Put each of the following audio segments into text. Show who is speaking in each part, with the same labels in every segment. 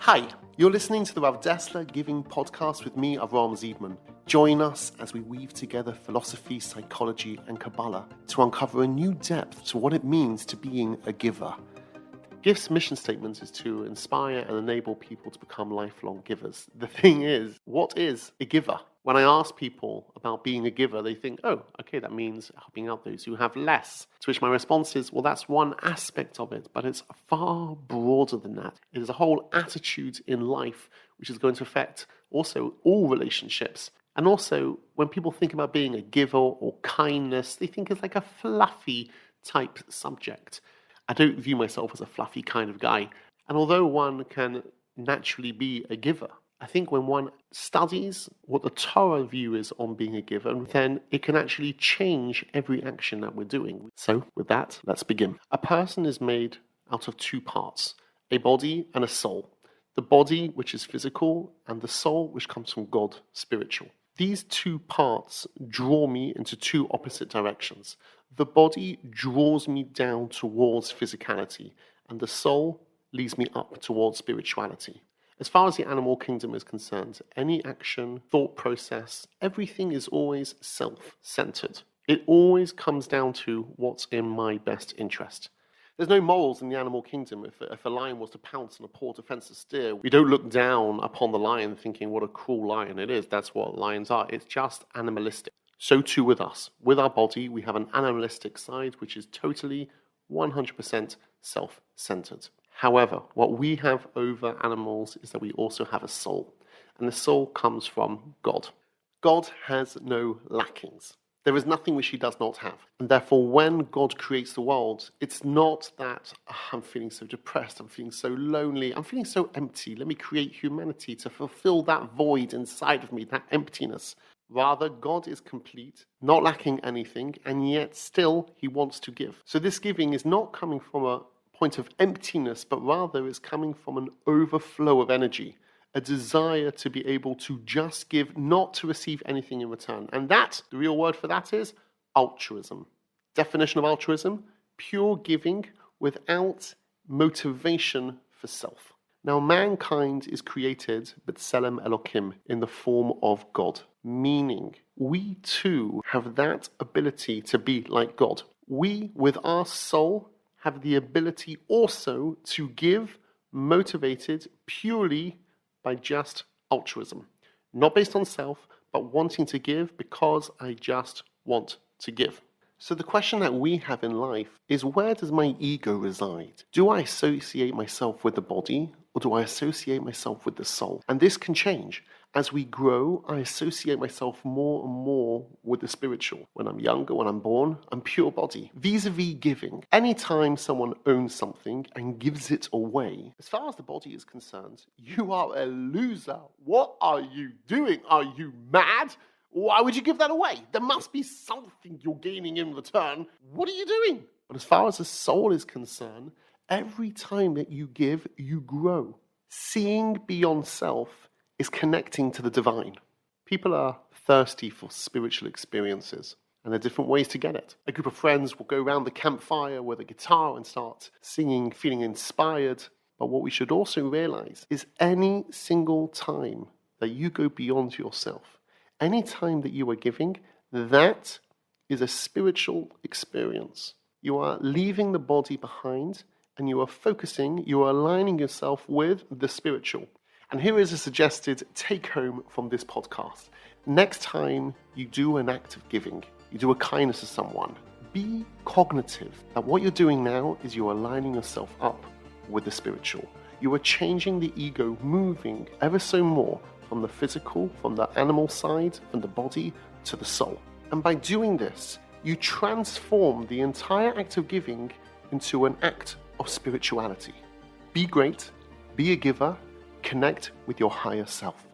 Speaker 1: Hi, you're listening to the Rav Dessler Giving Podcast with me, Avram Ziedman. Join us as we weave together philosophy, psychology, and Kabbalah to uncover a new depth to what it means to being a giver. GIFT's mission statement is to inspire and enable people to become lifelong givers. The thing is, what is a giver? When I ask people about being a giver, they think, oh, okay, that means helping out those who have less. To which my response is, well, that's one aspect of it, but it's far broader than that. It is a whole attitude in life which is going to affect also all relationships. And also, when people think about being a giver or kindness, they think it's like a fluffy type subject. I don't view myself as a fluffy kind of guy. And although one can naturally be a giver, I think when one studies what the Torah view is on being a giver, then it can actually change every action that we're doing. So with that, let's begin. A person is made out of two parts, a body and a soul. The body, which is physical, and the soul, which comes from God, spiritual. These two parts draw me into two opposite directions. The body draws me down towards physicality, and the soul leads me up towards spirituality. As far as the animal kingdom is concerned, any action, thought process, everything is always self-centered. It always comes down to what's in my best interest. There's no morals in the animal kingdom. If a lion was to pounce on a poor defenseless steer, we don't look down upon the lion thinking what a cruel lion it is. That's what lions are. It's just animalistic. So too with us. With our body, we have an animalistic side which is totally 100% self-centered. However, what we have over animals is that we also have a soul. And the soul comes from God. God has no lackings. There is nothing which he does not have. And therefore, when God creates the world, it's not that I'm feeling so depressed, I'm feeling so lonely, I'm feeling so empty. Let me create humanity to fulfill that void inside of me, that emptiness. Rather, God is complete, not lacking anything, and yet still he wants to give. So this giving is not coming from a point of emptiness, but rather is coming from an overflow of energy. A desire to be able to just give, not to receive anything in return. And that, the real word for that is altruism. Definition of altruism, pure giving without motivation for self. Now, mankind is created, B'Tselem Elokim, in the form of God. Meaning, we too have that ability to be like God. We, with our soul, have the ability also to give, motivated purely by just altruism. Not based on self, but wanting to give because I just want to give. So the question that we have in life is, where does my ego reside? Do I associate myself with the body, or do I associate myself with the soul? And this can change. As we grow, I associate myself more and more with the spiritual. When I'm younger, when I'm born, I'm pure body. Vis-a-vis giving. Anytime someone owns something and gives it away, as far as the body is concerned, you are a loser. What are you doing? Are you mad? Why would you give that away? There must be something you're gaining in return. What are you doing? But as far as the soul is concerned, every time that you give, you grow. Seeing beyond self is connecting to the divine. People are thirsty for spiritual experiences, and there are different ways to get it. A group of friends will go around the campfire with a guitar and start singing, feeling inspired. But what we should also realize is any single time that you go beyond yourself, any time that you are giving, that is a spiritual experience. You are leaving the body behind, and you are focusing, you are aligning yourself with the spiritual. And here is a suggested take-home from this podcast. Next time you do an act of giving, you do a kindness to someone, be cognitive that what you're doing now is you're aligning yourself up with the spiritual. You are changing the ego, moving ever so more from the physical, from the animal side, from the body to the soul. And by doing this, you transform the entire act of giving into an act of spirituality. Be great, be a giver, connect with your higher self.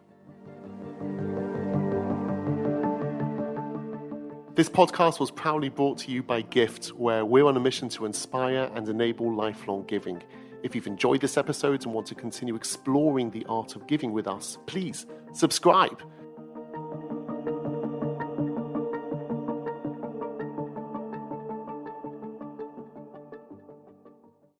Speaker 1: This podcast was proudly brought to you by GIFT, where we're on a mission to inspire and enable lifelong giving. If you've enjoyed this episode and want to continue exploring the art of giving with us, please subscribe.